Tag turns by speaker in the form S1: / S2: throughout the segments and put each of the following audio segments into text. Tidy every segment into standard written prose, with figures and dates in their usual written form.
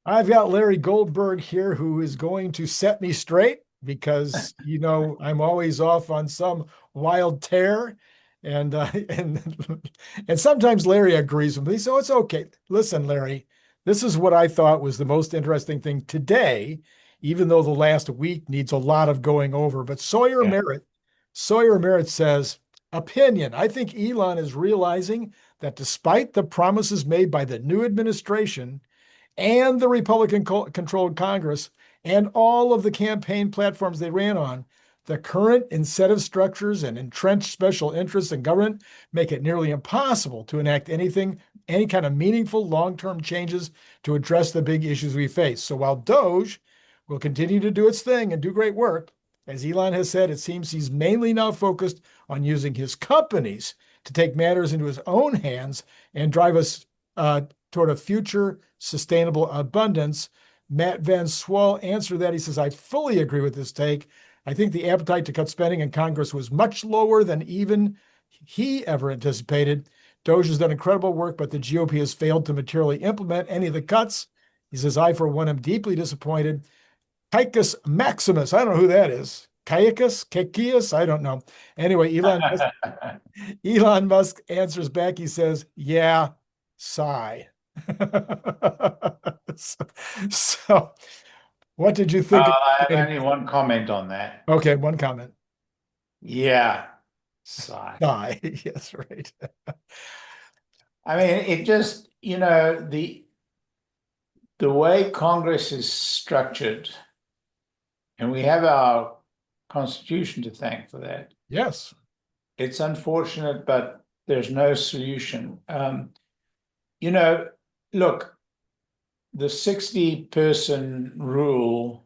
S1: I've got Larry Goldberg here who is going to set me straight because, I'm always off on some wild tear. And and sometimes Larry agrees with me, so it's okay. Listen, Larry, this is what I thought was the most interesting thing today, even though the last week needs a lot of going over. But
S2: Yeah.
S1: Sawyer Merritt says, opinion. I think Elon is realizing that despite the promises made by the new administration, and the Republican controlled Congress and all of the campaign platforms they ran on, the current incentive structures and entrenched special interests in government make it nearly impossible to enact any kind of meaningful long-term changes to address the big issues we face. So while Doge will continue to do its thing and do great work, as Elon has said, it seems he's mainly now focused on using his companies to take matters into his own hands and drive us toward a future sustainable abundance. Matt Van Swol answered that. He says, I fully agree with this take. I think the appetite to cut spending in Congress was much lower than even he ever anticipated. Doge has done incredible work, but the GOP has failed to materially implement any of the cuts. He says, I, for one, am deeply disappointed. Caicus Maximus, I don't know who that is. Caicus, I don't know. Anyway, Elon Musk answers back. He says, yeah, sigh. so, so, what did you think?
S2: I have only one comment on that.
S1: Okay, one comment.
S2: Yeah, sigh.
S1: Sigh. Yes, right.
S2: I mean, it just, the way Congress is structured, and we have our Constitution to thank for that.
S1: Yes.
S2: It's unfortunate, but there's no solution. You know, look, the 60-person rule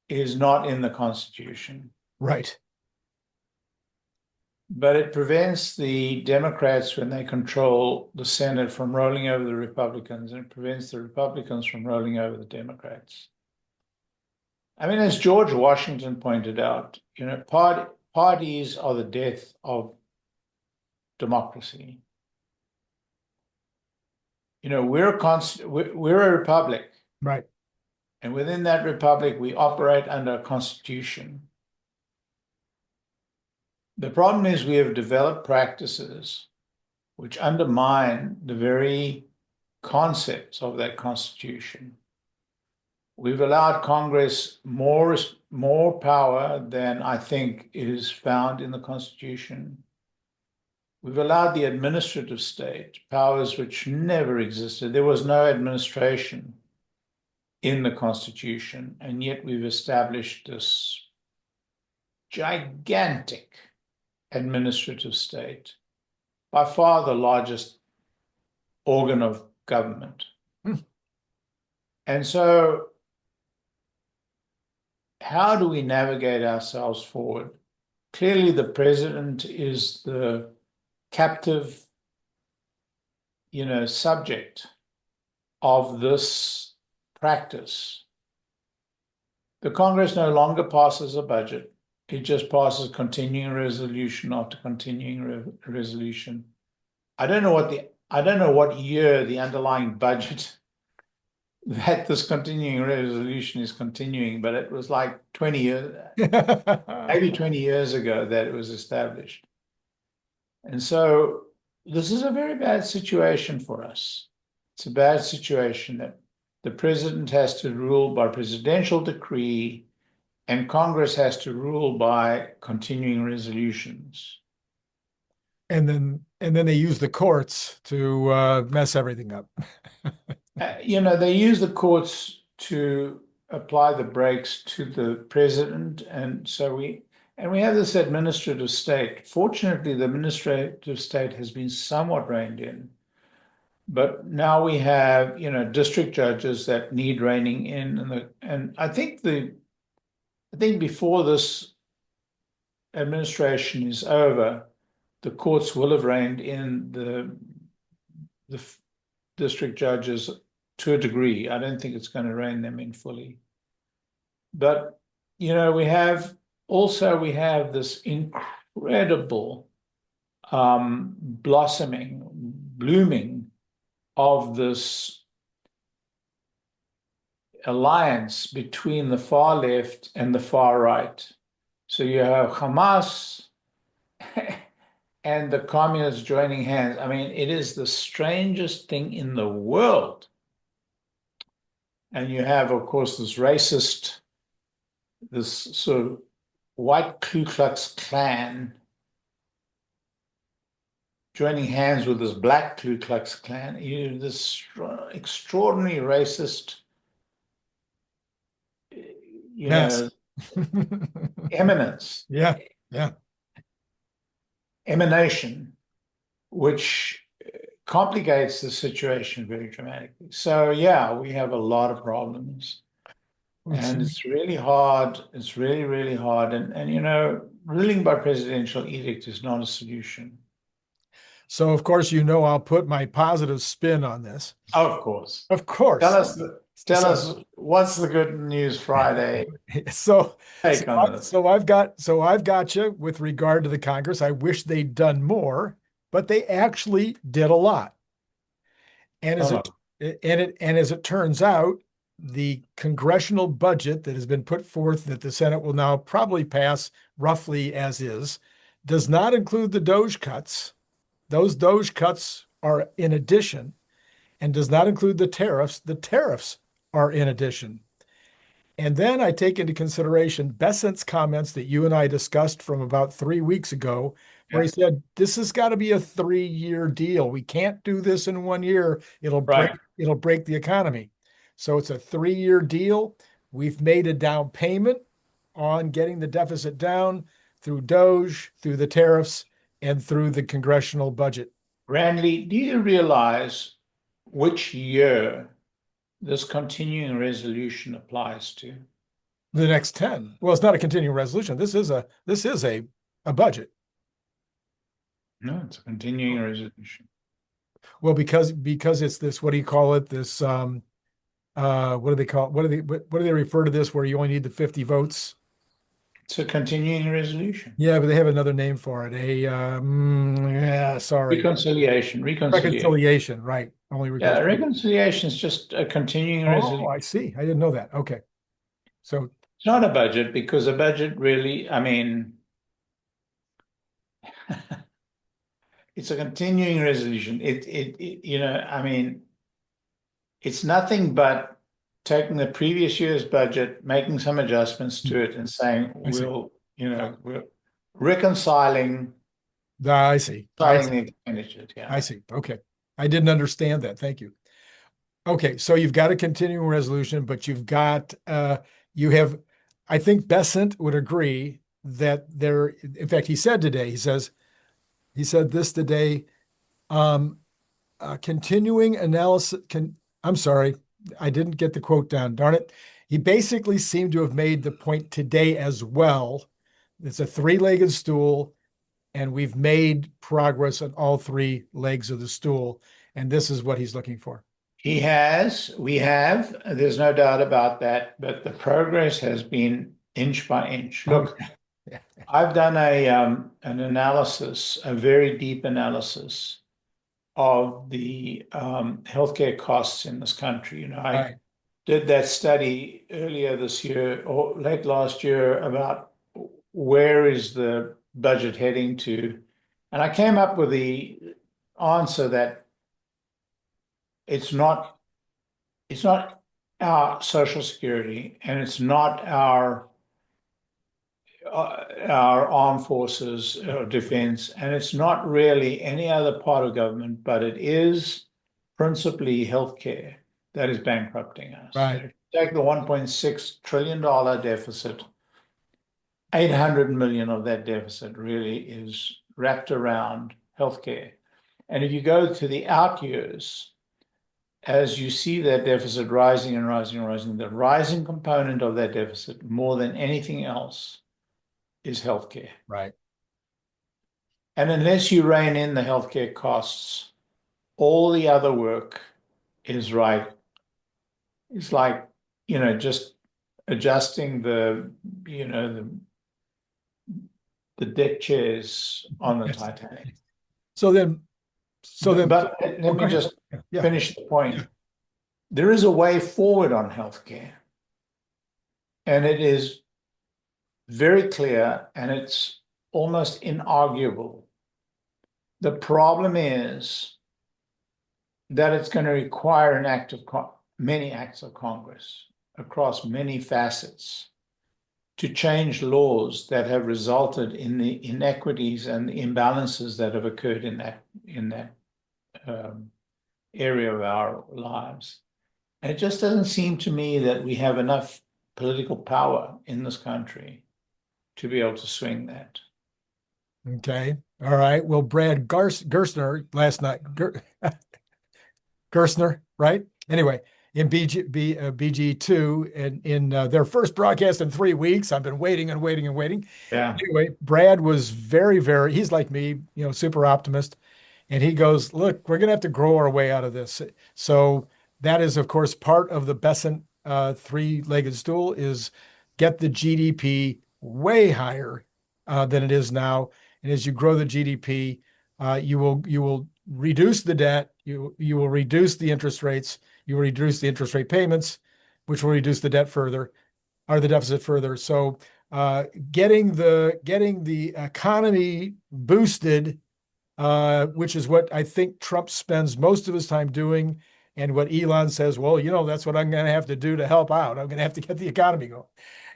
S2: is not in the Constitution,
S1: Right.
S2: but it prevents the Democrats, when they control the Senate, from rolling over the Republicans, and it prevents the Republicans from rolling over the Democrats. I mean, as George Washington pointed out, parties are the death of democracy. We're a republic,
S1: Right.
S2: and within that republic, we operate under a constitution. The problem is we have developed practices which undermine the very concepts of that constitution. We've allowed Congress more power than I think is found in the Constitution. We've allowed the administrative state powers which never existed. There was no administration in the Constitution, and yet we've established this gigantic administrative state, by far the largest organ of government. And so, how do we navigate ourselves forward? Clearly, the president is the captive, subject of this practice. The Congress no longer passes a budget. It just passes continuing resolution after continuing resolution. I don't know what year the underlying budget that this continuing resolution is continuing, but it was like 20 years, maybe 20 years ago that it was established. And so this is a very bad situation for us. It's a bad situation that the president has to rule by presidential decree and Congress has to rule by continuing resolutions.
S1: And then they use the courts to mess everything up.
S2: They use the courts to apply the brakes to the president, and so we have this administrative state. Fortunately, the administrative state has been somewhat reined in, but now we have, district judges that need reining in, and I think before this administration is over, the courts will have reined in the district judges to a degree. I don't think it's going to rein them in fully. But, we have this incredible blooming of this alliance between the far left and the far right. So you have Hamas and the communists joining hands. I mean, it is the strangest thing in the world. And you have, of course, this racist, this sort of white Ku Klux Klan joining hands with this black Ku Klux Klan. You this extraordinary racist,
S1: Mess.
S2: eminence.
S1: Yeah, yeah.
S2: Emanation, which complicates the situation very dramatically. So yeah, we have a lot of problems. And it's really hard. It's really, really hard. And ruling by presidential edict is not a solution.
S1: So, of course, I'll put my positive spin on this.
S2: Of course.
S1: Of course.
S2: Tell us what's the good news Friday
S1: So,
S2: take on this.
S1: so I've got you with regard to the Congress. I wish they'd done more, but they actually did a lot. And as it turns out, the congressional budget that has been put forth that the Senate will now probably pass roughly as is does not include the DOGE cuts. Those DOGE cuts are in addition, and does not include the tariffs. The tariffs are in addition. And then I take into consideration Besant's comments that you and I discussed from about 3 weeks ago, where he said, this has got to be a 3-year deal. We can't do this in 1 year. It'll break the economy. So it's a 3-year deal. We've made a down payment on getting the deficit down through DOGE, through the tariffs, and through the congressional budget.
S2: Randy, do you realize which year this continuing resolution applies to?
S1: The next 10. Well, it's not a continuing resolution. This is a budget.
S2: No, it's a continuing resolution.
S1: Well, because it's this, what do you call it? This what do they call it? What do they refer to this where you only need the 50 votes?
S2: It's a continuing resolution.
S1: Yeah, but they have another name for it. Sorry.
S2: Reconciliation,
S1: right. Only
S2: reconciliation. Reconciliation is just a continuing resolution.
S1: Oh, I see. I didn't know that. Okay. So
S2: it's not a budget, because a budget really, I mean, it's a continuing resolution. I mean, it's nothing but taking the previous year's budget, making some adjustments to it, and saying we're reconciling.
S1: I see.
S2: The expenditures. Yeah.
S1: I see. Okay. I didn't understand that. Thank you. Okay. So you've got a continuing resolution, but you've got, I think Besant would agree that in fact, he said this today, continuing analysis I'm sorry, I didn't get the quote down. Darn it. He basically seemed to have made the point today as well. It's a 3-legged stool, and we've made progress on all 3 legs of the stool. And this is what he's looking for.
S2: We have, there's no doubt about that, but the progress has been inch by inch. Look, I've done an analysis, a very deep analysis of the healthcare costs in this country. I did that study earlier this year or late last year about where is the budget heading to, and I came up with the answer that it's not our Social Security, and it's not our armed forces or defense, and it's not really any other part of government, but it is principally healthcare that is bankrupting us.
S1: Right.
S2: Take the $1.6 trillion deficit, 800 million of that deficit really is wrapped around healthcare. And if you go to the out years, as you see that deficit rising and rising and rising, the rising component of that deficit more than anything else is healthcare.
S1: Right.
S2: And unless you rein in the healthcare costs, all the other work is right. It's like, just adjusting the deck chairs on the Titanic.
S1: So then,
S2: but let me just finish the point. there is a way forward on healthcare. And it is very clear and it's almost inarguable. The problem is that it's going to require many acts of Congress across many facets to change laws that have resulted in the inequities and the imbalances that have occurred in that area of our lives. And it just doesn't seem to me that we have enough political power in this country to be able to swing that.
S1: Okay. All right. Well, Brad Gerstner last night, Gerstner, right? Anyway, in BG2 and in their first broadcast in 3 weeks. I've been waiting and waiting and waiting.
S2: Yeah.
S1: Anyway, Brad was very, he's like me, super optimist. And he goes, look, we're going to have to grow our way out of this. So that is, of course, part of the Besant three-legged stool is get the GDP way higher than it is now. And as you grow the GDP, you will reduce the debt, you will reduce the interest rates, you will reduce the interest rate payments, which will reduce the debt further, or the deficit further. So getting the economy boosted, which is what I think Trump spends most of his time doing, and what Elon says, well, that's what I'm going to have to do to help out. I'm going to have to get the economy going.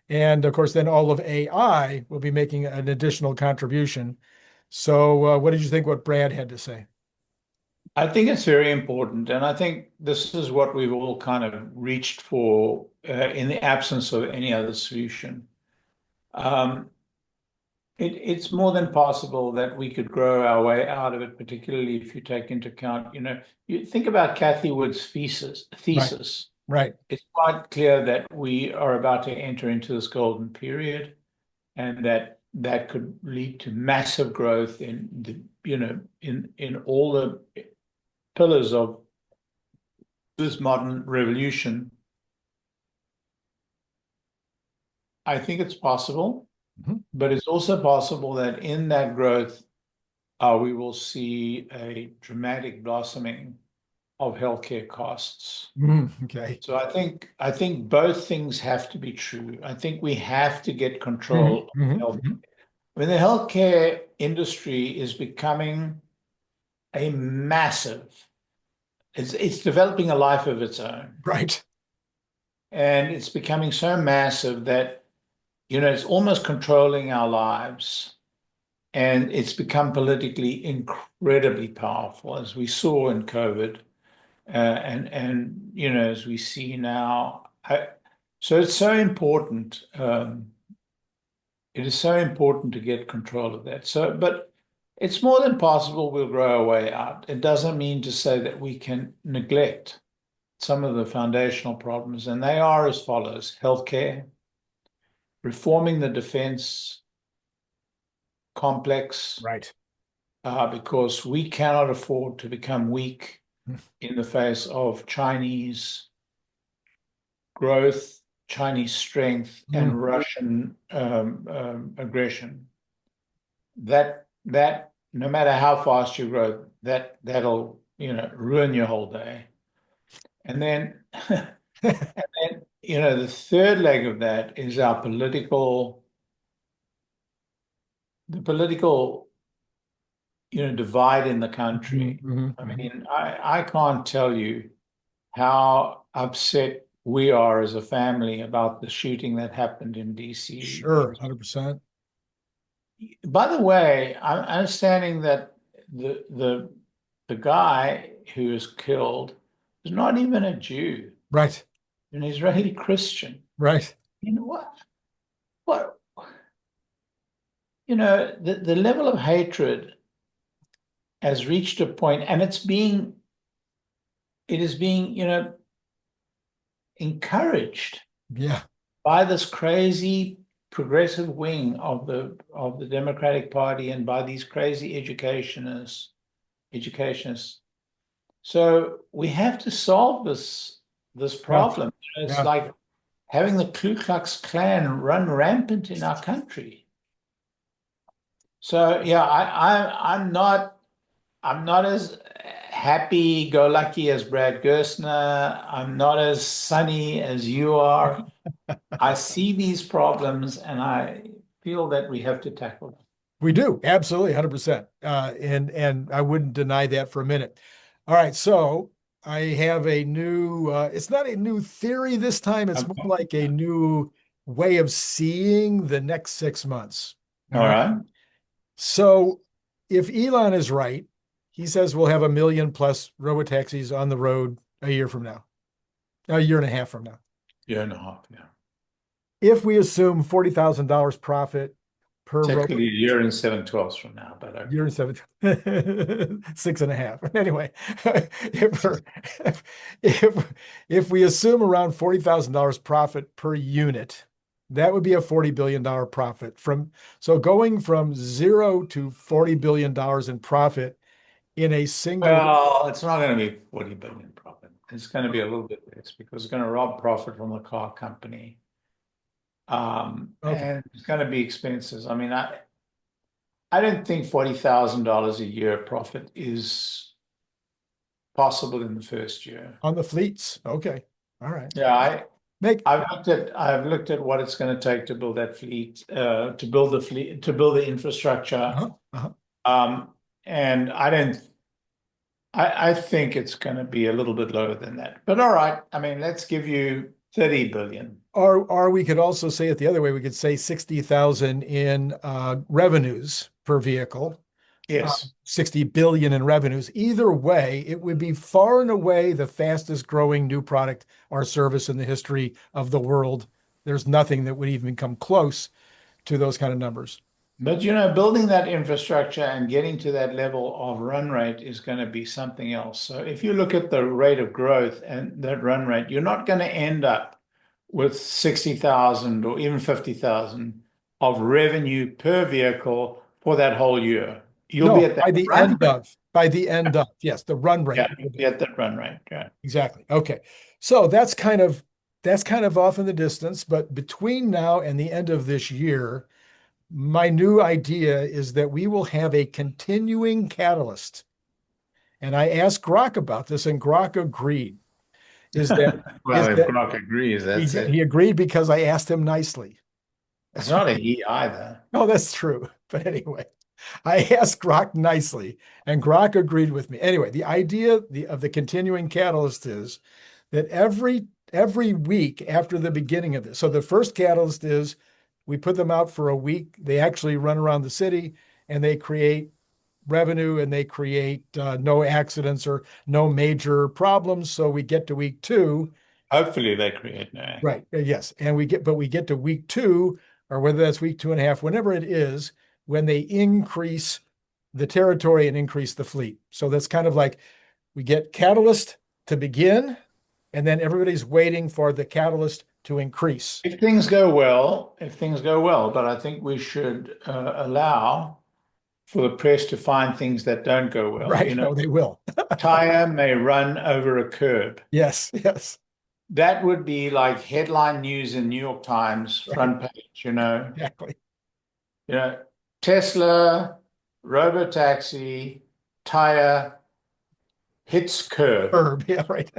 S1: And of course, then all of AI will be making an additional contribution. So what did you think what Brad had to say?
S2: I think it's very important. And I think this is what we've all kind of reached for in the absence of any other solution. It's more than possible that we could grow our way out of it, particularly if you take into account, you think about Cathie Wood's thesis.
S1: Right.
S2: It's quite clear that we are about to enter into this golden period, and that could lead to massive growth in in all the pillars of this modern revolution. I think it's possible, but it's also possible that in that growth, we will see a dramatic blossoming of healthcare costs.
S1: Okay.
S2: So I think both things have to be true. I think we have to get control of healthcare. I mean, the healthcare industry is becoming a massive, it's developing a life of its own.
S1: Right.
S2: And it's becoming so massive that, it's almost controlling our lives. And it's become politically incredibly powerful, as we saw in COVID. And as we see now, so it's so important. It is so important to get control of that. But it's more than possible we'll grow our way out. It doesn't mean to say that we can neglect some of the foundational problems, and they are as follows: healthcare, reforming the defense complex,
S1: right?
S2: Because we cannot afford to become weak in the face of Chinese growth, Chinese strength, and Russian aggression. That no matter how fast you grow, that'll ruin your whole day. And then the third leg of that is our political divide in the country. I mean, I can't tell you how upset we are as a family about the shooting that happened in DC.
S1: Sure, 100%.
S2: By the way, I'm understanding that the guy who was killed is not even a Jew.
S1: Right.
S2: An Israeli Christian.
S1: Right.
S2: You know what? The level of hatred has reached a point, and it is being encouraged by this crazy progressive wing of the Democratic Party and by these crazy educationists. So we have to solve this problem. It's like having the Ku Klux Klan run rampant in our country. So yeah, I'm not as happy-go-lucky as Brad Gerstner. I'm not as sunny as you are. I see these problems and I feel that we have to tackle them.
S1: We do, absolutely, 100%. And I wouldn't deny that for a minute. All right, so I have a new, it's not a new theory this time, it's more like a new way of seeing the next 6 months.
S2: All right.
S1: So if Elon is right, he says we'll have 1 million plus robotaxis on the road a year from now, a year and a half from now.
S2: Year and a half, yeah.
S1: If we assume $40,000 profit per
S2: Technically a year and 7/12 from now, but okay.
S1: Year and 7, 6.5. Anyway, if we assume around $40,000 profit per unit, that would be a $40 billion profit so going from 0 to $40 billion in profit in a single.
S2: Well, it's not going to be 40 billion profit. It's going to be a little bit less because it's going to rob profit from the car company. And it's going to be expenses. I mean, I don't think $40,000 a year profit is possible in the first year.
S1: On the fleets. Okay. All right.
S2: Yeah, I've looked at what it's going to take to build that fleet, to build the infrastructure. And I think it's going to be a little bit lower than that. But all right, I mean, let's give you 30 billion.
S1: Or we could also say it the other way. We could say 60,000 in revenues per vehicle.
S2: Yes.
S1: 60 billion in revenues. Either way, it would be far and away the fastest growing new product or service in the history of the world. There's nothing that would even come close to those kind of numbers.
S2: But, you know, building that infrastructure and getting to that level of run rate is going to be something else. So if you look at the rate of growth and that run rate, you're not going to end up with 60,000 or even 50,000 of revenue per vehicle for that whole year. You'll be at that
S1: by the end of, yes, the run rate.
S2: Yeah, you'll be at that run rate. Yeah.
S1: Exactly. Okay. So that's kind of off in the distance, but between now and the end of this year, my new idea is that we will have a continuing catalyst. And I asked Grok about this, and Grok agreed. If
S2: Grok agrees, that's it.
S1: He agreed because I asked him nicely.
S2: It's not a he either.
S1: No, that's true. But anyway, I asked Grok nicely, and Grok agreed with me. Anyway, the idea of the continuing catalyst is that every week after the beginning of this. So the first catalyst is we put them out for a week. They actually run around the city and they create revenue and they create no accidents or no major problems. So we get to week 2.
S2: Hopefully they create no accidents.
S1: Right. Yes. And we get to week 2, or whether that's week 2.5, whenever it is, when they increase the territory and increase the fleet. So that's kind of like we get catalyst to begin, and then everybody's waiting for the catalyst to increase.
S2: If things go well, but I think we should allow for the press to find things that don't go well.
S1: Right, no, they will.
S2: Tire may run over a curb.
S1: Yes.
S2: That would be like headline news in New York Times, front page, you know.
S1: Exactly.
S2: You know, Tesla, robotaxi, tire hits curb.
S1: Yeah, right.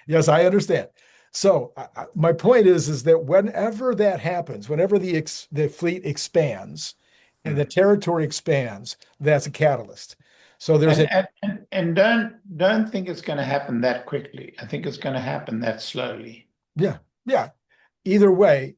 S1: Yes, I understand. So my point is that whenever that happens, whenever the fleet expands and the territory expands, that's a catalyst. So there's
S2: and don't think it's going to happen that quickly. I think it's going to happen that slowly.
S1: Yeah. Either way,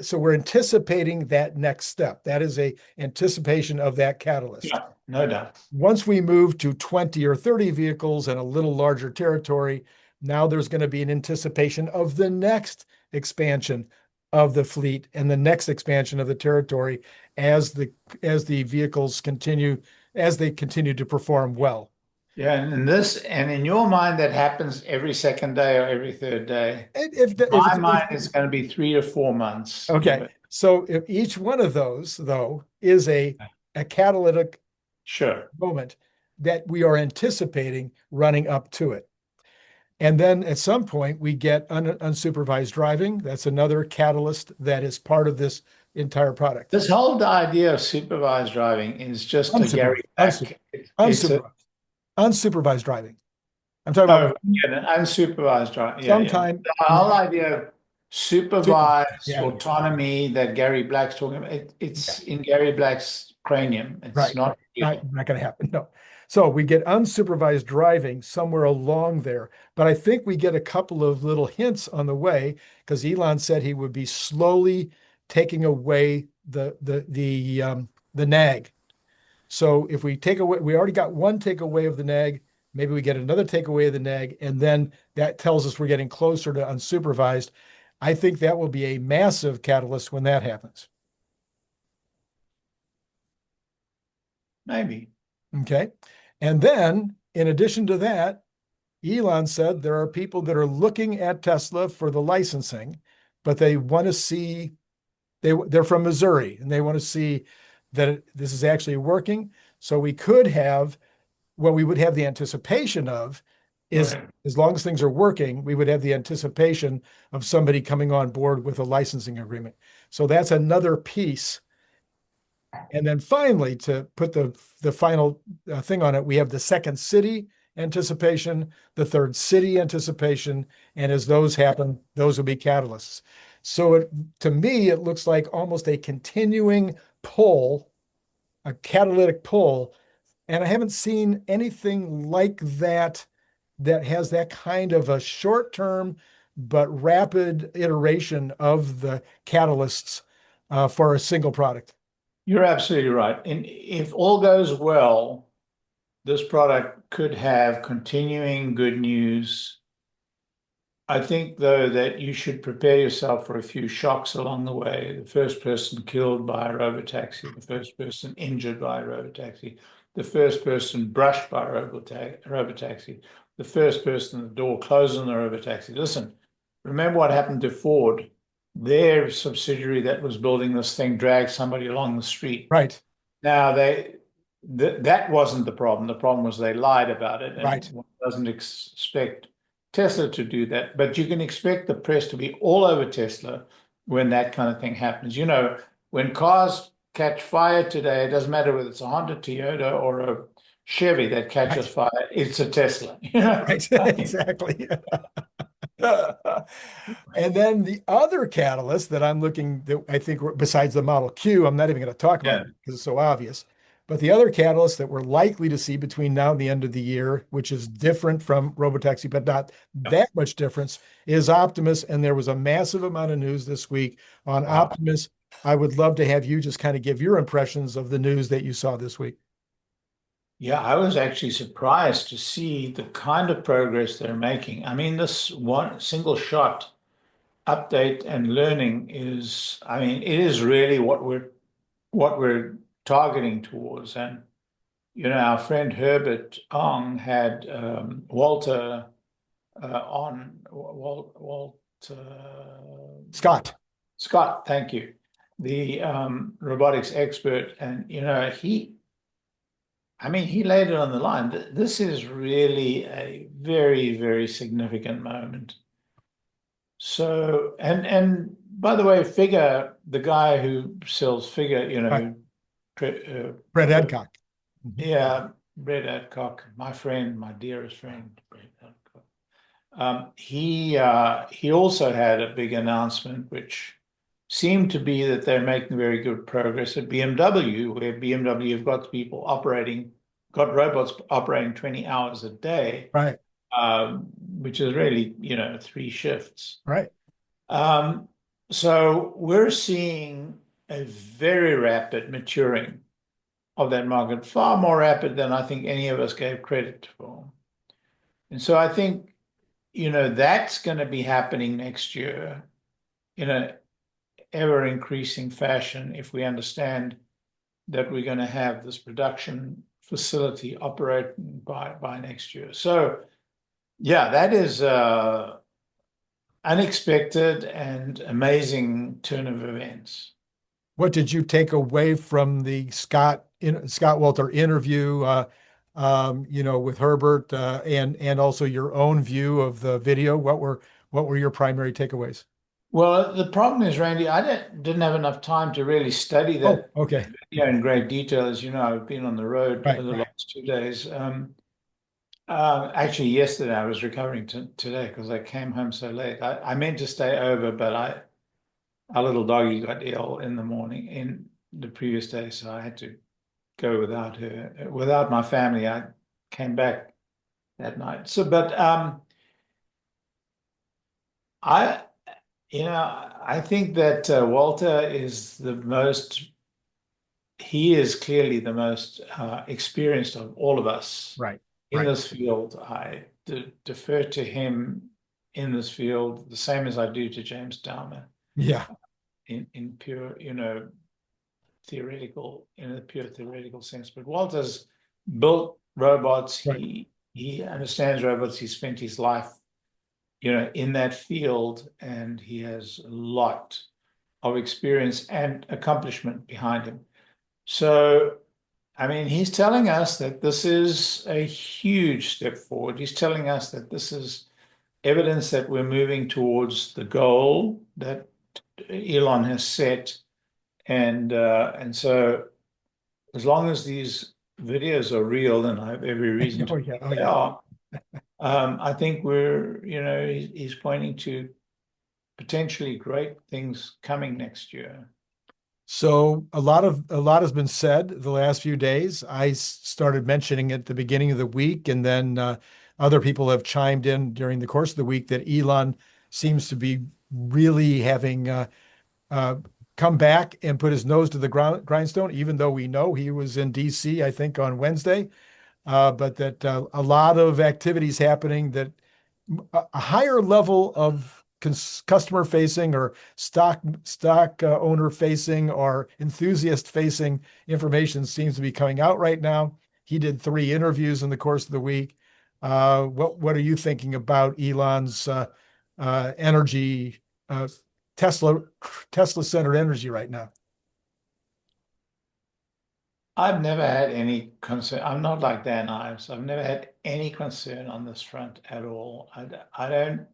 S1: so we're anticipating that next step. That is a anticipation of that catalyst.
S2: Yeah, no doubt.
S1: Once we move to 20 or 30 vehicles and a little larger territory, now there's going to be an anticipation of the next expansion of the fleet and the next expansion of the territory as the vehicles continue to perform well.
S2: Yeah, and in your mind, that happens every second day or every third day. My mind is going to be 3 to 4 months.
S1: Okay, so if each one of those, though, is a catalytic moment that we are anticipating running up to it. And then at some point, we get unsupervised driving. That's another catalyst that is part of this entire product.
S2: This whole idea of supervised driving is just a Gary.
S1: Unsupervised. unsupervised driving. I'm talking
S2: Oh,
S1: about
S2: yeah, unsupervised driving. Yeah, yeah.
S1: sometime
S2: The
S1: in
S2: whole idea of
S1: super.
S2: supervised
S1: Yeah,
S2: autonomy that Gary Black's talking about,
S1: yeah,
S2: it's in Gary Black's cranium. It's
S1: right.
S2: not real.
S1: Not going to happen. No. So we get unsupervised driving somewhere along there, but I think we get a couple of little hints on the way because Elon said he would be slowly taking away the nag. So if we take away, we already got one takeaway of the nag, maybe we get another takeaway of the nag, and then that tells us we're getting closer to unsupervised. I think that will be a massive catalyst when that happens.
S2: Maybe.
S1: Okay. And then, in addition to that, Elon said there are people that are looking at Tesla for the licensing, but they want to see they're from Missouri and they want to see that this is actually working. So we could have what we would have the anticipation of is
S2: Right.
S1: as long as things are working, we would have the anticipation of somebody coming on board with a licensing agreement. So that's another piece. And then finally, to put the final thing on it, we have the second city anticipation, the third city anticipation, and as those happen, those will be catalysts. So to me, it looks like almost a continuing pull, a catalytic pull, and I haven't seen anything like that that has that kind of a short-term but rapid iteration of the catalysts for a single product.
S2: You're absolutely right. And if all goes well, this product could have continuing good news. I think, though, that you should prepare yourself for a few shocks along the way. The first person killed by a robotaxi, the first person injured by a robotaxi, the first person brushed by a robotaxi, the first person the door closed on the robotaxi. Listen, remember what happened to Ford? Their subsidiary that was building this thing dragged somebody along the street.
S1: Right,
S2: Now that wasn't the problem. The problem was they lied about it, and
S1: right.
S2: one doesn't expect Tesla to do that. But you can expect the press to be all over Tesla when that kind of thing happens. You know, when cars catch fire today, it doesn't matter whether it's a Honda, Toyota, or a Chevy that catches
S1: Right,
S2: fire, it's a Tesla. You know?
S1: right, exactly. And then the other catalyst that I'm looking that I think besides the Model Q, I'm not even going to talk about
S2: Yeah.
S1: it because it's so obvious. But the other catalyst that we're likely to see between now and the end of the year, which is different from Robotaxi, but not that much difference, is Optimus. And there was a massive amount of news this week on
S2: Wow.
S1: Optimus. I would love to have you just kind of give your impressions of the news that you saw this week.
S2: Yeah, I was actually surprised to see the kind of progress they're making. I mean, this one single shot update and learning is, I mean, it is really what we're targeting towards. And you know, our friend Herbert Ong had Walter on Walter
S1: Scott.
S2: Scott, thank you, the robotics expert, and you know, I mean, he laid it on the line. This is really a very, very significant moment. So, and by the way, Figure, the guy who sells Figure, you
S1: Right.
S2: know,
S1: Brett Adcock. Mhm.
S2: yeah, Brett Adcock, my friend, my dearest friend, Brett Adcock. He also had a big announcement, which seemed to be that they're making very good progress at BMW, where BMW have got people operating, got robots operating 20 hours a day,
S1: Right,
S2: which is really, you know, 3 shifts.
S1: right.
S2: Um, so we're seeing a very rapid maturing of that market, far more rapid than I think any of us gave credit for. And so I think, you know, that's going to be happening next year in an ever increasing fashion if we understand that we're going to have this production facility operating by next year. So yeah, that is unexpected and amazing turn of events.
S1: What did you take away from the Scott Walter interview, with Herbert, and also your own view of the video? What were your primary takeaways?
S2: Well, the problem is, Randy, I didn't have enough time to really study
S1: Oh,
S2: that
S1: okay.
S2: video in great detail. As you know, I've been on the road
S1: Right,
S2: the
S1: right.
S2: last 2 days. Actually, yesterday I was recovering today because I came home so late. I meant to stay over, but our little doggy got ill in the morning in the previous day, so I had to go without her. Without my family, I came back that night. So, but I, I think that Walter is he is clearly the most experienced of all of us
S1: Right.
S2: in
S1: Right.
S2: this field. I defer to him in this field the same as I do to James Downer
S1: Yeah.
S2: in pure, in a pure theoretical sense. But Walter's built robots.
S1: Right.
S2: He understands robots. He spent his life, in that field, and he has a lot of experience and accomplishment behind him. So, I mean, he's telling us that this is a huge step forward. He's telling us that this is evidence that we're moving towards the goal that Elon has set. And so as long as these videos are real, and I have every reason
S1: Oh
S2: to
S1: yeah. Oh
S2: believe they
S1: yeah.
S2: are, I think he's pointing to potentially great things coming next year.
S1: So a lot has been said the last few days. I started mentioning it at the beginning of the week, and then other people have chimed in during the course of the week that Elon seems to be really having uh, come back and put his nose to the grindstone, even though we know he was in DC, I think, on Wednesday. But that a lot of activities happening that a higher level of customer facing or stock owner facing or enthusiast facing information seems to be coming out right now. He did 3 interviews in the course of the week. What are you thinking about Elon's energy, uh, Tesla Tesla centered energy right now?
S2: I've never had any concern. I'm not like Dan Ives. I've never had any concern on this front at all. I don't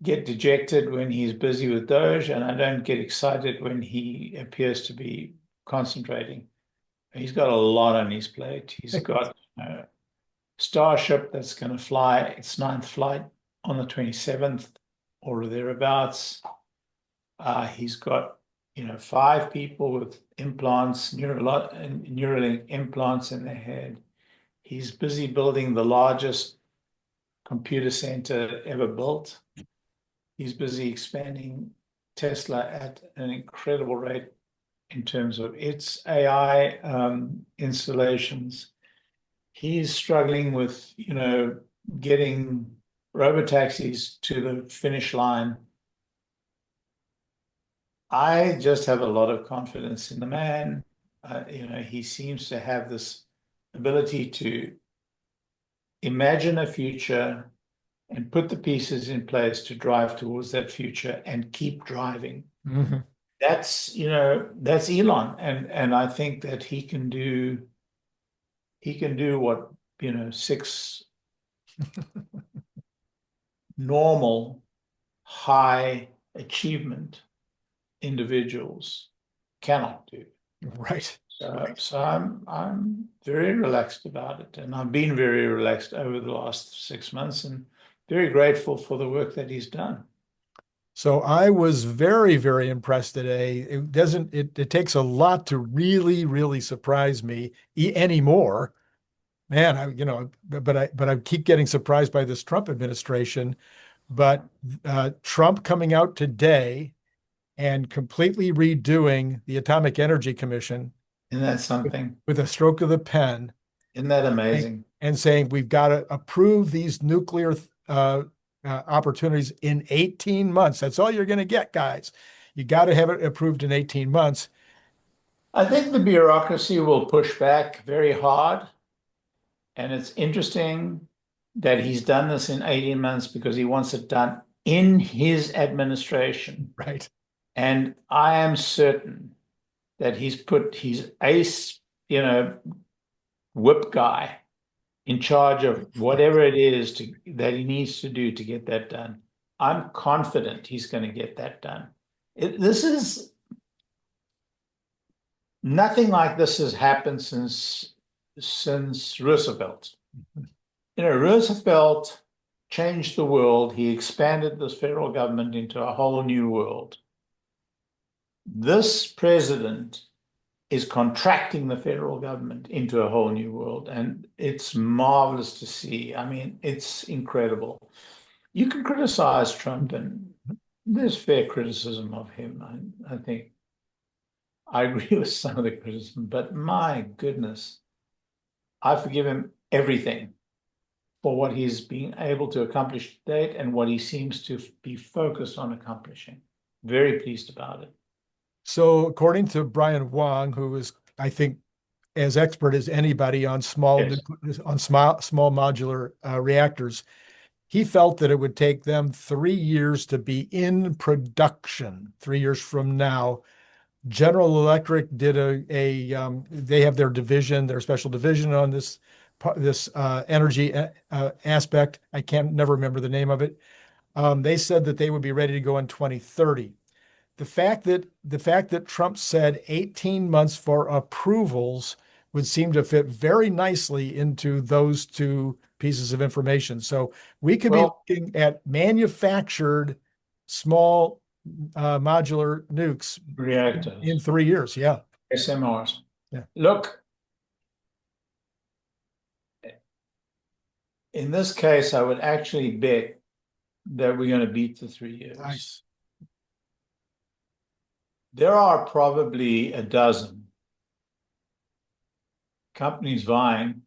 S2: get dejected when he's busy with Doge, and I don't get excited when he appears to be concentrating. He's got a lot on his plate. He's got a Starship that's going to fly its ninth flight on the 27th or thereabouts. He's got, 5 people with implants, Neuralink implants in their head. He's busy building the largest computer center ever built. He's busy expanding Tesla at an incredible rate in terms of its AI installations. He's struggling with, getting robotaxis to the finish line. I just have a lot of confidence in the man. He seems to have this ability to imagine a future and put the pieces in place to drive towards that future and keep driving.
S1: Mhm.
S2: That's Elon. And I think that he can do what, 6 normal high achievement individuals cannot do.
S1: Right. Right.
S2: So I'm very relaxed about it, and I've been very relaxed over the last 6 months, and very grateful for the work that he's done.
S1: So I was very, very impressed today. It takes a lot to really, really surprise me anymore. Man, but I keep getting surprised by this Trump administration. But Trump coming out today and completely redoing the Atomic Energy Commission
S2: Isn't that
S1: with,
S2: something?
S1: with a stroke of the pen
S2: Isn't that amazing?
S1: and saying we've got to approve these nuclear opportunities in 18 months. That's all you're going to get, guys. You got to have it approved in 18 months.
S2: I think the bureaucracy will push back very hard, and it's interesting that he's done this in 18 months because he wants it done in his administration.
S1: Right.
S2: And I am certain that he's put his ace, whip guy in charge of whatever it is that he needs to do to get that done. I'm confident he's going to get that done. This is nothing like this has happened since Roosevelt. Roosevelt changed the world. He expanded this federal government into a whole new world. This president is contracting the federal government into a whole new world, and it's marvelous to see. I mean, it's incredible. You can criticize Trump, and there's fair criticism of him. I think I agree with some of the criticism, but my goodness, I forgive him everything for what he's been able to accomplish to date and what he seems to be focused on accomplishing. Very pleased about it.
S1: So according to Brian Wong, who is, I think, as expert as anybody on small modular reactors, he felt that it would take them 3 years to be in production. 3 years from now, General Electric did they have their division, their special division on this energy aspect. I can't never remember the name of it. They said that they would be ready to go in 2030. The fact that Trump said 18 months for approvals would seem to fit very nicely into those two pieces of information. So we could be looking at manufactured small modular nukes
S2: reactors
S1: in 3 years. Yeah.
S2: SMRs.
S1: Yeah.
S2: Look, in this case, I would actually bet that we're going to beat the 3 years.
S1: Nice.
S2: There are probably a dozen companies vying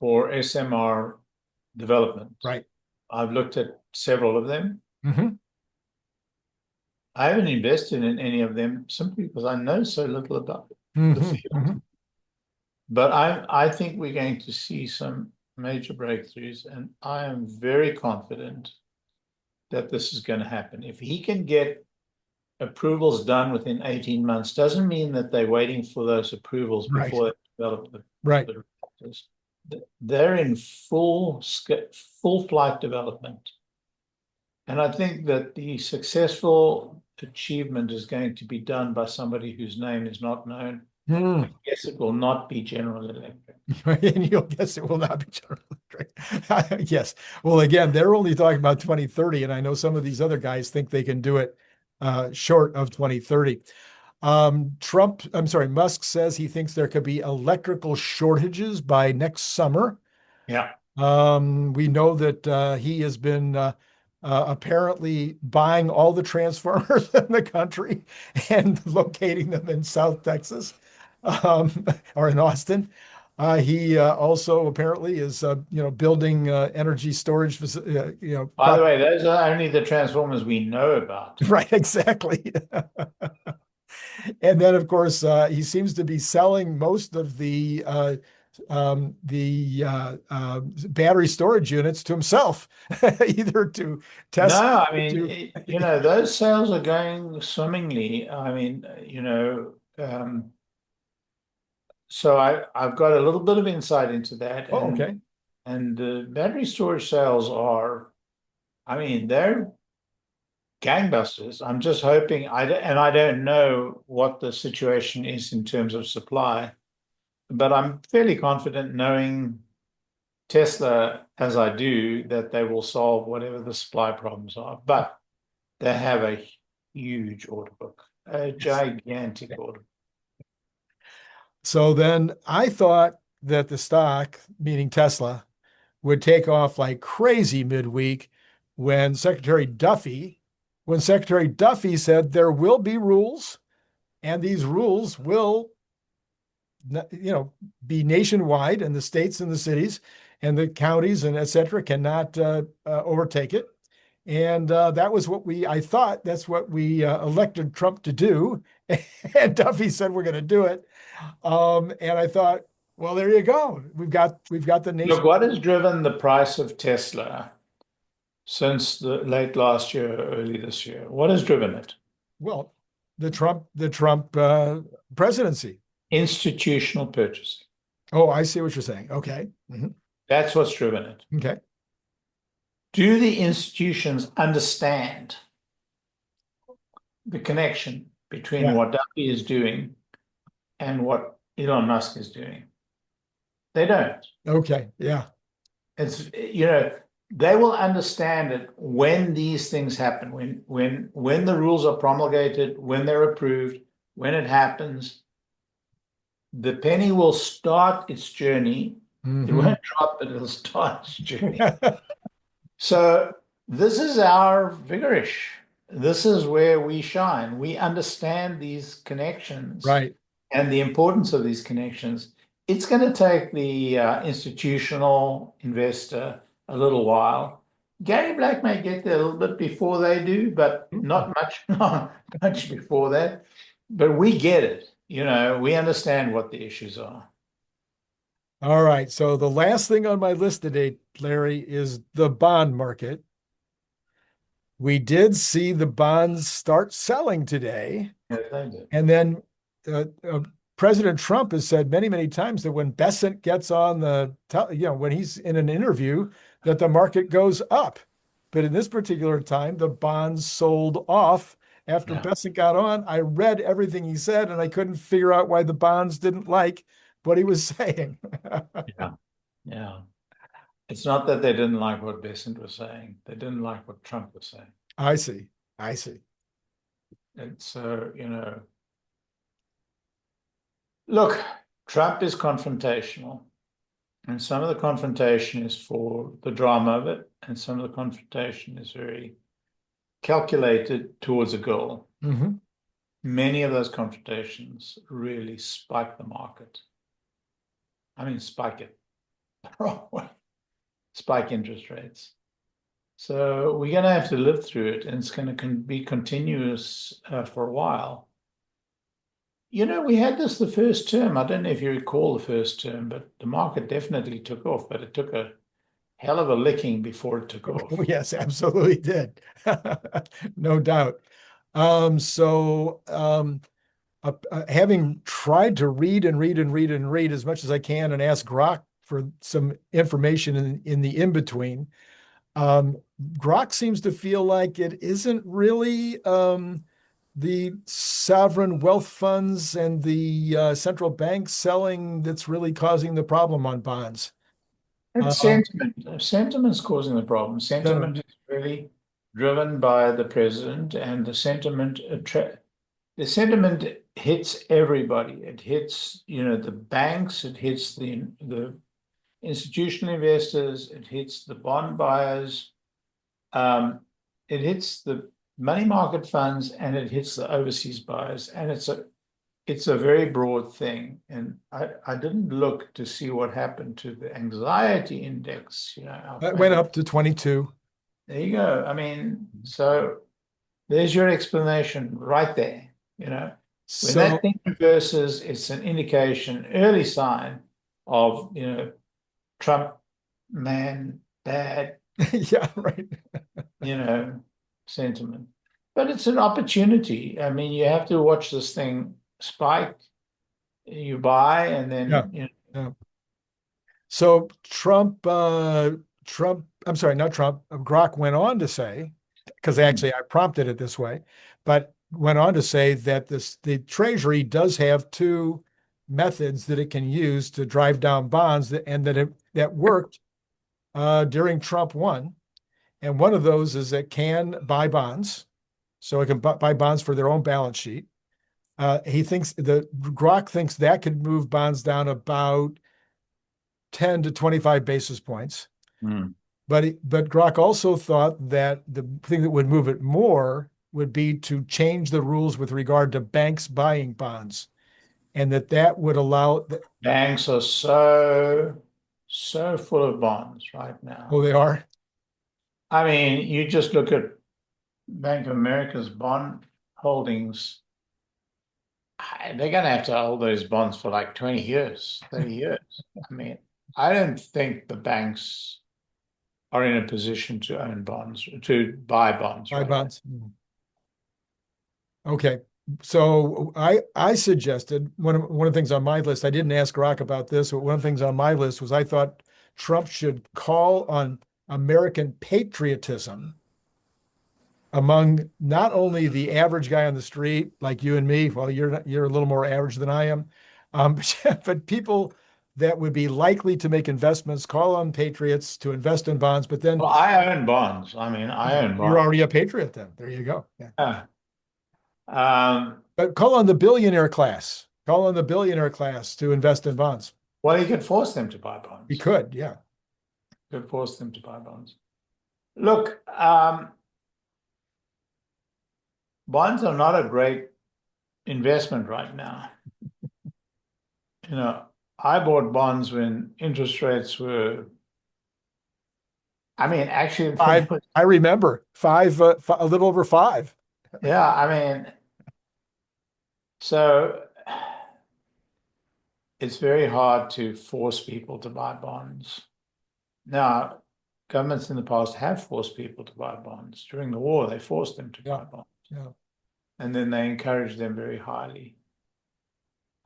S2: for SMR development.
S1: Right.
S2: I've looked at several of them.
S1: Mm-hmm.
S2: I haven't invested in any of them simply because I know so little about
S1: Mm-hmm.
S2: the field.
S1: Mm-hmm.
S2: But I think we're going to see some major breakthroughs, and I am very confident that this is going to happen. If he can get approvals done within 18 months, doesn't mean that they're waiting for those approvals before they develop the reactors. They're in full flight development. And I think that the successful achievement is going to be done by somebody whose name is not known. I guess it will not be General Electric.
S1: And you'll guess it will not be General Electric. Yes. Well, again, they're only talking about 2030, and I know some of these other guys think they can do it short of 2030. Musk says he thinks there could be electrical shortages by next summer.
S2: Yeah.
S1: We know that he has been apparently buying all the transformers in the country and locating them in South Texas or in Austin. He also apparently is, building energy storage.
S2: By the way, those are only the transformers we know about.
S1: Right, exactly. And then, of course, he seems to be selling most of the battery storage units to himself, either to Tesla.
S2: No, I mean, those sales are going swimmingly. I mean, so I've got a little bit of insight into that.
S1: Oh, okay.
S2: And the battery storage sales are, I mean, they're gangbusters. I'm just hoping, and I don't know what the situation is in terms of supply, but I'm fairly confident, knowing Tesla as I do, that they will solve whatever the supply problems are. But they have a huge order book, a gigantic order book.
S1: So then I thought that the stock, meaning Tesla, would take off like crazy midweek when Secretary Duffy said there will be rules, and these rules will, be nationwide, and the states and the cities and the counties and et cetera cannot overtake it. And that was I thought that's what we elected Trump to do. And Duffy said, we're going to do it. And I thought, well, there you go. We've got the nation.
S2: Look, what has driven the price of Tesla since the late last year, early this year? What has driven it?
S1: Well, the Trump presidency.
S2: Institutional purchasing.
S1: Oh, I see what you're saying. Okay. Mm-hmm.
S2: That's what's driven it.
S1: Okay.
S2: Do the institutions understand the connection between what Duffy is doing and what Elon Musk is doing? They don't.
S1: Okay. Yeah.
S2: It's, they will understand it when these things happen, when the rules are promulgated, when they're approved, when it happens, the penny will start its journey. It
S1: Hmm.
S2: won't drop, but it'll start its journey. So this is our vigorish. This is where we shine. We understand these connections
S1: Right.
S2: and the importance of these connections. It's going to take the institutional investor a little while. Gary Black may get there a little bit before they do, but not much, not much before that. But we get it. We understand what the issues are.
S1: All right. So the last thing on my list today, Larry, is the bond market. We did see the bonds start selling today.
S2: Yes, they do.
S1: And then uh, uh, President Trump has said many, many times that when Bessent gets on when he's in an interview, that the market goes up. But in this particular time, the bonds sold off after
S2: Yeah.
S1: Bessent got on. I read everything he said, and I couldn't figure out why the bonds didn't like what he was saying.
S2: Yeah. Yeah. It's not that they didn't like what Besant was saying. They didn't like what Trump was saying.
S1: I see. I see.
S2: And so, look, Trump is confrontational. And some of the confrontation is for the drama of it. And some of the confrontation is very calculated towards a goal.
S1: Hmm.
S2: Many of those confrontations really spike the market. I mean, spike it the wrong way. Spike interest rates. So we're going to have to live through it, and it's going to be continuous for a while. We had this the first term. I don't know if you recall the first term, but the market definitely took off, but it took a hell of a licking before it took off.
S1: Oh, yes, absolutely did. No doubt. Having tried to read and read and read and read as much as I can and ask Grok for some information in the in-between, Grok seems to feel like it isn't really the sovereign wealth funds and the central banks selling that's really causing the problem on bonds.
S2: It's
S1: Um,
S2: sentiment. Sentiment's causing the problem.
S1: so,
S2: Sentiment is really driven by the president, and the sentiment hits everybody. It hits, the banks, it hits the institutional investors, it hits the bond buyers, it hits the money market funds, and it hits the overseas buyers. And it's a very broad thing. And I didn't look to see what happened to the anxiety index,
S1: that went up to 22.
S2: There you go. I mean, so there's your explanation right there. When
S1: So,
S2: that thing reverses, it's an indication, early sign of, Trump man bad,
S1: yeah, right.
S2: sentiment. But it's an opportunity. I mean, you have to watch this thing spike. You buy, and
S1: Yeah.
S2: then,
S1: Yeah. So I'm sorry, not Trump, Grok went on to say, because actually I prompted it this way, but went on to say that the Treasury does have two methods that it can use to drive down bonds and that worked during Trump 1. And one of those is it can buy bonds. So it can buy bonds for their own balance sheet. Grok thinks that could move bonds down about 10 to 25 basis points.
S2: Mm.
S1: But Grok also thought that the thing that would move it more would be to change the rules with regard to banks buying bonds, and that would allow.
S2: Banks are so full of bonds right
S1: Oh,
S2: now.
S1: they are.
S2: I mean, you just look at Bank of America's bond holdings. They're going to have to hold those bonds for like 20 years, 30 years. I mean, I don't think the banks are in a position to own bonds, to buy bonds
S1: Buy
S2: right now.
S1: bonds. Okay. So I suggested one of the things on my list. I didn't ask Grok about this, but one of the things on my list was I thought Trump should call on American patriotism among not only the average guy on the street like you and me. Well, you're a little more average than I am, but people that would be likely to make investments call on patriots to invest in bonds, but then
S2: Well, I own bonds. I mean, I own
S1: you're
S2: bonds.
S1: already a patriot then. There you go. Yeah.
S2: Yeah.
S1: But call on the billionaire class. Call on the billionaire class to invest in bonds.
S2: Well, you could force them to buy bonds.
S1: You could, yeah.
S2: You could force them to buy bonds. Look, bonds are not a great investment right now. You know, I bought bonds when interest rates actually,
S1: I remember five, a little over 5.
S2: yeah, I mean, so it's very hard to force people to buy bonds. Now, governments in the past have forced people to buy bonds. During the war, they forced them to buy bonds.
S1: Yeah.
S2: And then they encouraged them very highly.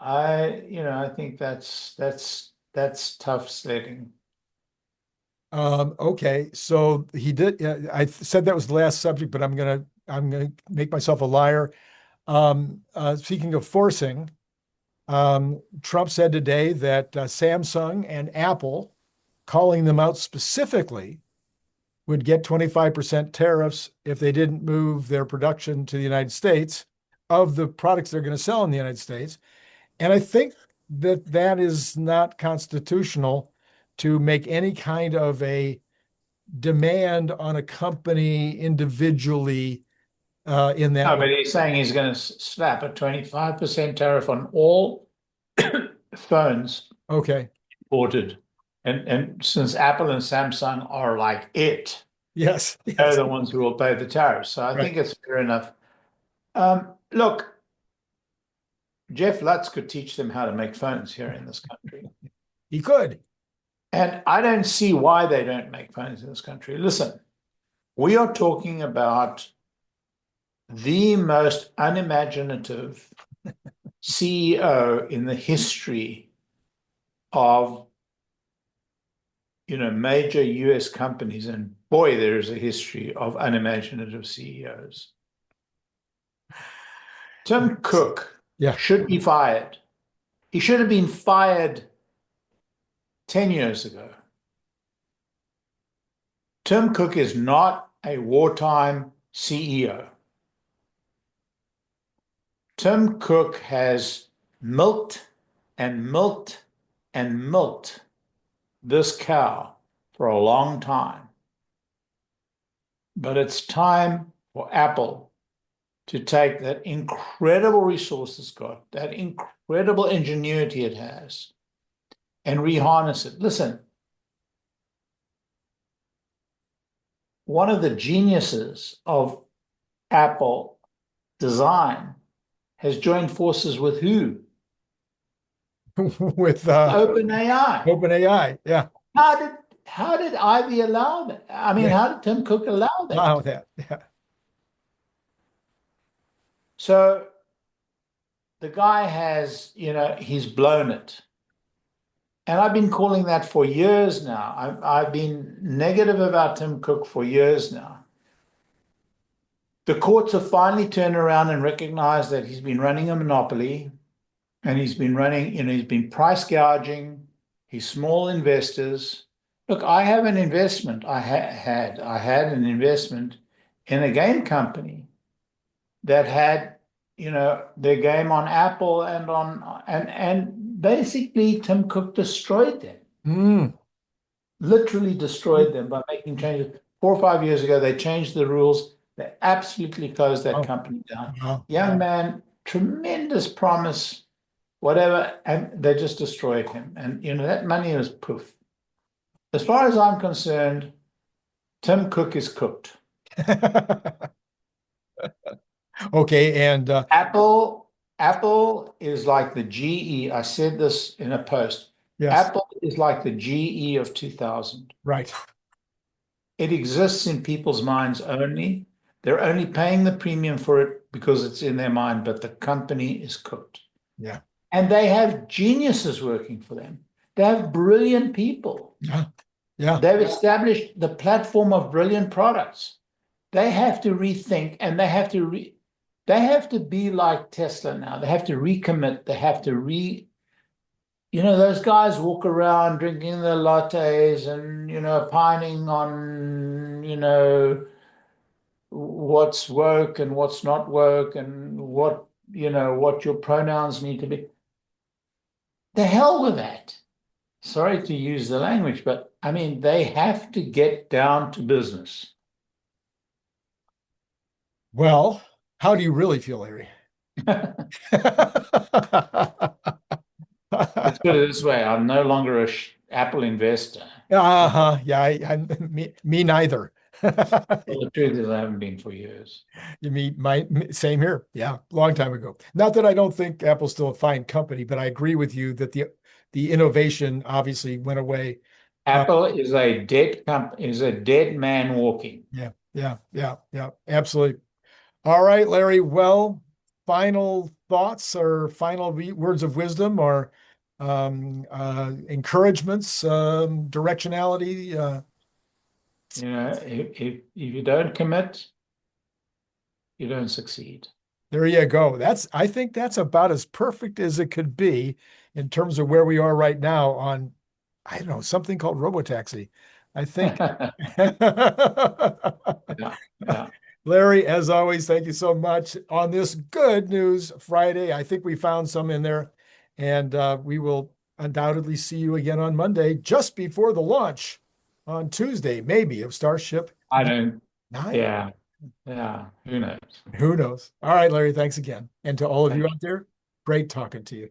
S2: I think that's tough sledding.
S1: Okay, so he did. I said that was the last subject, but I'm gonna make myself a liar. Speaking of forcing, Trump said today that Samsung and Apple, calling them out specifically, would get 25% tariffs if they didn't move their production to the United States of the products they're going to sell in the United States. And I think that that is not constitutional to make any kind of a demand on a company individually in that
S2: No,
S1: way.
S2: but he's saying he's going to slap a 25% tariff on all phones
S1: Okay.
S2: imported. And since Apple and Samsung are like
S1: Yes.
S2: they're the ones who will pay the tariffs. So I think it's fair enough. Look, Jeff Lutz could teach them how to make phones here in this country.
S1: He could.
S2: And I don't see why they don't make phones in this country. Listen, we are talking about the most unimaginative CEO in the history of major US companies, and boy, there is a history of unimaginative CEOs. Tim Cook should be fired. He should have been fired 10 years ago. Tim Cook is not a wartime CEO. Tim Cook has milked and milked and milked this cow for a long time. But it's time for Apple to take that incredible resource it's got, that incredible ingenuity it has, and reharness it. Listen, one of the geniuses of Apple design has joined forces with who?
S1: With
S2: OpenAI.
S1: OpenAI, yeah.
S2: How did Ivy allow that? I mean, how did Tim Cook allow that?
S1: Allow that, yeah.
S2: So the guy has, he's blown it. And I've been calling that for years now. I've been negative about Tim Cook for years now. The courts have finally turned around and recognized that he's been running a monopoly, and he's been running, he's been price gouging his small investors. Look, I have an investment. I had an investment in a game company that had, their game on Apple and basically Tim Cook destroyed them. Literally destroyed them by making changes. 4 or 5 years ago, they changed the rules. They absolutely closed that company down.
S1: Wow.
S2: Young man, tremendous promise, whatever, and they just destroyed him. And that money was poof. As far as I'm concerned, Tim Cook is cooked.
S1: Okay, and
S2: Apple is like the GE. I said this in a post.
S1: yes.
S2: Apple is like the GE of 2000.
S1: Right.
S2: It exists in people's minds only. They're only paying the premium for it because it's in their mind, but the company is cooked.
S1: Yeah.
S2: And they have geniuses working for them. They have brilliant people.
S1: Yeah. Yeah.
S2: They've established the platform of brilliant products. They have to rethink, and they have to be like Tesla now. They have to recommit. They have to those guys walk around drinking their lattes and, pining on, what's woke and what's not woke and what your pronouns need to be. The hell with that. Sorry to use the language, but I mean, they have to get down to business.
S1: Well, how do you really feel, Larry?
S2: Let's put it this way, I'm no longer a Apple investor.
S1: Uh-huh. Yeah, me neither.
S2: Well, the truth is I haven't been for years.
S1: You mean same here. Yeah, long time ago. Not that I don't think Apple's still a fine company, but I agree with you that the innovation obviously went away.
S2: Apple is a dead man walking.
S1: Yeah, absolutely. All right, Larry. Well, final thoughts or final words of wisdom or encouragements, directionality.
S2: If you don't commit, you don't succeed.
S1: There you go. I think that's about as perfect as it could be in terms of where we are right now on, I don't know, something called robotaxi. I think.
S2: Yeah, yeah.
S1: Larry, as always, thank you so much on this Good News Friday. I think we found some in there, and we will undoubtedly see you again on Monday, just before the launch on Tuesday, maybe of Starship
S2: I don't,
S1: 9.
S2: yeah, yeah. Who knows?
S1: Who knows? All right, Larry, thanks again. And to all of you out there, great talking to you.